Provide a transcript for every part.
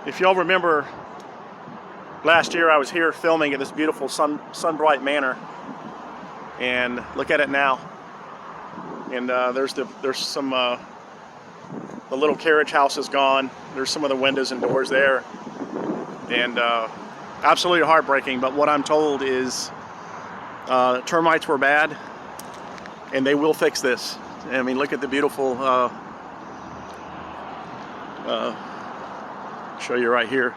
If y'all remember, last year I was here filming at this beautiful Sunbright Manor, and look at it now. And there's some the little carriage house is gone. There's some of the windows and doors there, and absolutely heartbreaking. But what I'm told is termites were bad, and they will fix this. I mean, look at the beautiful. Show you right here.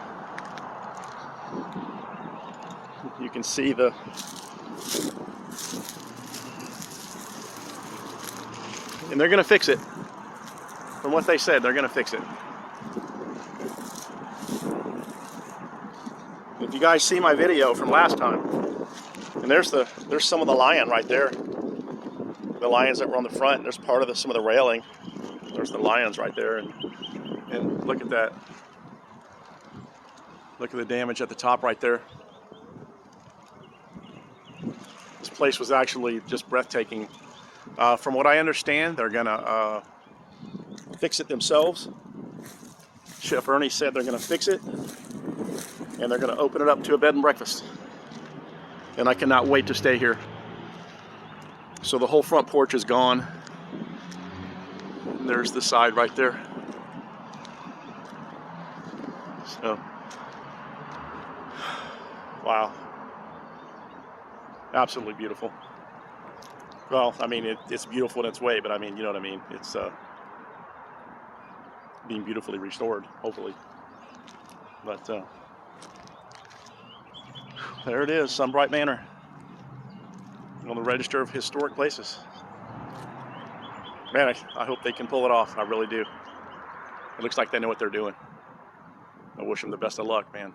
You can see and they're gonna fix it. From what they said, they're gonna fix it. If you guys see my video from last time, and there's some of the lion right there. The lions that were on the front. There's part of some of the railing. There's the lions right there, and look at that. Look at the damage at the top right there. This place was actually just breathtaking. From what I understand, they're gonna fix it themselves. Chef Ernie said they're gonna fix it, and they're gonna open it up to a bed and breakfast. And I cannot wait to stay here. So the whole front porch is gone. And there's the side right there. So, wow. Absolutely beautiful. Well, I mean, it's beautiful in its way, but I mean, you know what I mean? It's being beautifully restored, hopefully. But there it is, Sunbright Manor, on the Register of Historic Places. Man, I hope they can pull it off. I really do. It looks like they know what they're doing. I wish them the best of luck, man.